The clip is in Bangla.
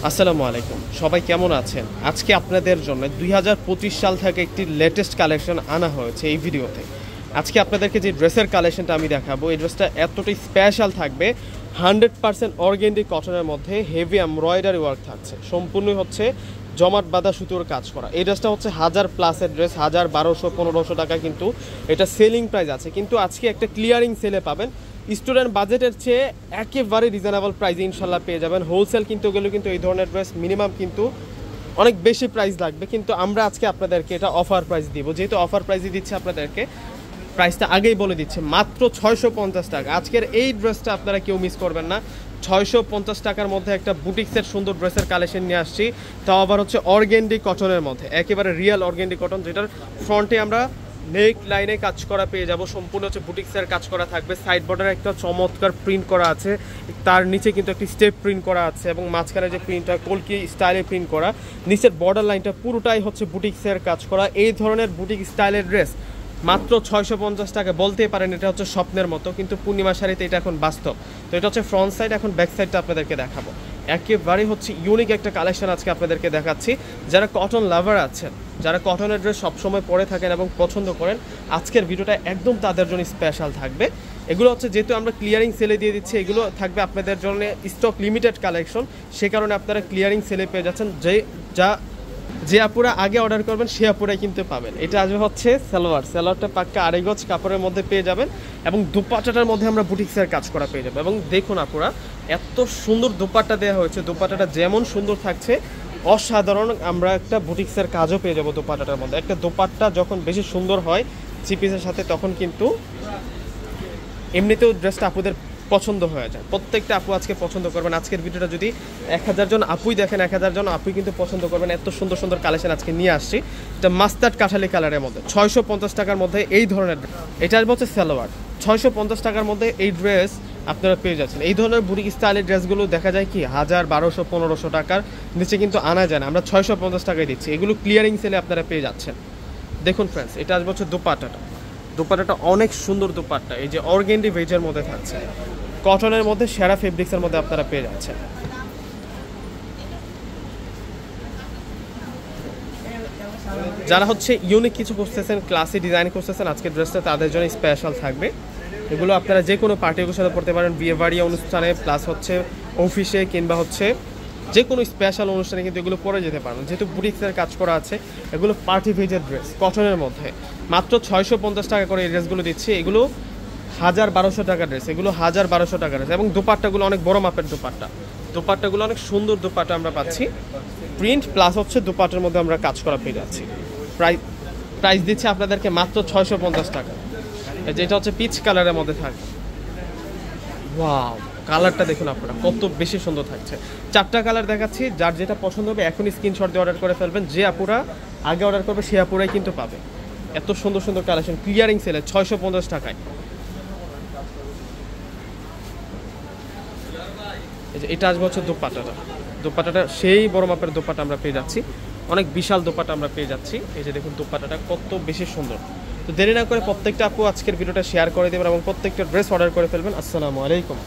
আসসালামু আলাইকুম, সবাই কেমন আছেন? আজকে আপনাদের জন্য 2025 সাল থেকে একটি লেটেস্ট কালেকশন আনা হয়েছে এই ভিডিওতে। আজকে আপনাদেরকে যে ড্রেসের কালেকশনটা আমি দেখাবো, এই ড্রেসটা এতটাই স্পেশাল থাকবে। 100% অর্গেন্ডি কটনের মধ্যে হেভি এমব্রয়ডারি ওয়ার্ক থাকছে, সম্পূর্ণই হচ্ছে জমাট বাঁধা সুতোর কাজ করা। এই ড্রেসটা হচ্ছে 1000+ ড্রেস, 1200-1500 টাকা কিন্তু এটা সেলিং প্রাইস আছে, কিন্তু আজকে একটা ক্লিয়ারিং সেলে পাবেন। স্টুডেন্ট বাজেটের চেয়ে একেবারে রিজনেবল প্রাইসে ইনশাল্লাহ পেয়ে যাবেন। হোলসেল কিনতে গেলে কিন্তু এই ধরনের ড্রেস মিনিমাম কিন্তু অনেক বেশি প্রাইস লাগবে, কিন্তু আমরা আজকে আপনাদেরকে এটা অফার প্রাইস দিব। যেহেতু অফার প্রাইসই দিচ্ছে আপনাদেরকে, প্রাইসটা আগেই বলে দিচ্ছে মাত্র 650 টাকা। আজকের এই ড্রেসটা আপনারা কেউ মিস করবেন না। 650 টাকার মধ্যে একটা বুটিক্সের সুন্দর ড্রেসের কালেকশন নিয়ে আসছি, তাও আবার হচ্ছে অর্গেন্ডি কটনের মধ্যে, একেবারে রিয়েল অর্গেন্ডি কটন, যেটার ফ্রন্টে আমরা নেক লাইনে কাজ করা পেয়ে যাব। সম্পূর্ণ হচ্ছে বুটিক্সের কাজ করা থাকবে। সাইড বর্ডারে একটা চমৎকার প্রিন্ট করা আছে, তার নিচে কিন্তু একটি স্টেপ প্রিন্ট করা আছে, এবং মাঝখানে যে প্রিন্টটা কলকি স্টাইলে প্রিন্ট করা, নিচের বর্ডার লাইনটা পুরোটাই হচ্ছে বুটিক্সের কাজ করা। এই ধরনের বুটিক স্টাইলের ড্রেস মাত্র 650 টাকা। বলতেই পারেন এটা হচ্ছে স্বপ্নের মতো, কিন্তু পূর্ণিমা শাড়িতে এটা এখন বাস্তব। তো এটা হচ্ছে ফ্রন্ট সাইড, এখন ব্যাক সাইডটা আপনাদেরকে দেখাবো। একেবারে হচ্ছে ইউনিক একটা কালেকশন আজকে আপনাদেরকে দেখাচ্ছি। যারা কটন লাভার আছেন, যারা কটনের ড্রেস সবসময় পরে থাকেন এবং পছন্দ করেন, আজকের ভিডিওটা একদম তাদের জন্য স্পেশাল থাকবে। এগুলো হচ্ছে যেহেতু আমরা ক্লিয়ারিং সেলে দিয়ে দিচ্ছি, এগুলো থাকবে আপনাদের জন্য স্টক লিমিটেড কালেকশন, সে কারণে আপনারা ক্লিয়ারিং সেলে পেয়ে যাচ্ছেন। যে আপুরা আগে অর্ডার করবেন সে আপুরাই কিন্তু পাবেন। এটা আসবে হচ্ছে সালোয়ারটা পাক্কা আড়াই গজ কাপড়ের মধ্যে পেয়ে যাবেন, এবং দুপাট্টাটার মধ্যে আমরা বুটিক্সের কাজ করা পেয়ে যাবেন। এবং দেখুন আপুরা, এত সুন্দর দুপাট্টা দেওয়া হয়েছে, দুপাট্টাটা যেমন সুন্দর থাকছে অসাধারণ আমরা একটা বুটিক্সের কাজও পেয়ে যাবো দোপাট্টাটার মধ্যে। একটা দোপাট্টা যখন বেশি সুন্দর হয় থ্রি পিসের সাথে, তখন কিন্তু এমনিতেও ড্রেসটা আপুদের পছন্দ হয়ে যায়। প্রত্যেকটা আপু আজকে পছন্দ করবেন। আজকের ভিডিওটা যদি 1000 জন আপুই দেখেন, 1000 জন আপুই কিন্তু পছন্দ করবেন। এত সুন্দর সুন্দর কালেকশন আজকে নিয়ে আসছি। এটা মাস্টার্ড কাঠালি কালারের মধ্যে 650 টাকার মধ্যে এই ধরনের, এটা হচ্ছে সালোয়ার। 650 টাকার মধ্যে এই ড্রেস আপনারা পেয়ে যাচ্ছেন। এই ধরনের বুটিক স্টাইলের ড্রেসগুলো দেখা যায় কি 1000, 1200, 1500 টাকার নিচে কিন্তু আনা যায় না, আমরা 650 টাকায় দিচ্ছি। এগুলো ক্লিয়ারিং সেলে আপনারা পেয়ে যাচ্ছেন। দেখুন ফ্রেন্ডস, এটা আসবে হচ্ছে দুপাট্টাটা অনেক সুন্দর দুপাট্টা, এই যে অর্গেন্ডি ভেজের মধ্যে থাকছে, কটনের মধ্যে সেরা ফেব্রিক্সের মধ্যে আপনারা পেয়ে যাচ্ছেন। যারা হচ্ছে ইউনিক কিছু করতেছেন, ক্লাসি ডিজাইন করতেছেন, আজকের ড্রেসটা তাদের জন্য স্পেশাল থাকবে। এগুলো আপনারা যে কোনো পার্টি সাথে পড়তে পারেন, বিয়ে বাড়ি অনুষ্ঠানে, প্লাস হচ্ছে অফিসে, কিংবা হচ্ছে যে কোনো স্পেশাল অনুষ্ঠানে কিন্তু এগুলো পরে যেতে পারেন। যেহেতু বুটিক্সের কাজ করা আছে, এগুলো পার্টি ভেজের ড্রেস কটনের মধ্যে মাত্র 650 টাকা করে এই ড্রেসগুলো দিচ্ছি। এগুলো 1200 টাকা ড্রেস, এগুলো 1200 টাকা ড্রেস। এবং দোপাট্টাগুলো অনেক বড় মাপের দোপাট্টাগুলো অনেক সুন্দর দোপাট্টা আমরা পাচ্ছি, প্রিন্ট প্লাস হচ্ছে দোপাট্টার মধ্যে আমরা কাজ করা পেয়ে যাচ্ছি। প্রাইস দিচ্ছে আপনাদেরকে মাত্র 650 টাকা। যেটা হচ্ছে পিচ কালারের মধ্যে থাকবে। ওয়াও, কালারটা দেখুন আপনারা, কত বেশি সুন্দর থাকছে। 4টা কালার দেখাচ্ছি, যার যেটা পছন্দ হবে এখনই স্ক্রিনশট দিয়ে অর্ডার করে ফেলবেন। যে আপুরা আগে অর্ডার করবে সে আপুরাই কিন্তু পাবে। এত সুন্দর সুন্দর কালেকশন ক্লিয়ারিং সেলে 650 টাকায়। এটা আসবে হচ্ছে দোপাট্টাটা সেই বড় মাপের দোপাট্টা আমরা পেয়ে যাচ্ছি, অনেক বিশাল দোপাট্টা আমরা পেয়ে যাচ্ছি। এই যে দেখুন দোপাট্টাটা কত বেশি সুন্দর। তো দেরি না করে প্রত্যেকটা আপু আজকের ভিডিওটা শেয়ার করে দেবেন এবং প্রত্যেকটা ড্রেস অর্ডার করে ফেলবেন। আসসালামু আলাইকুম।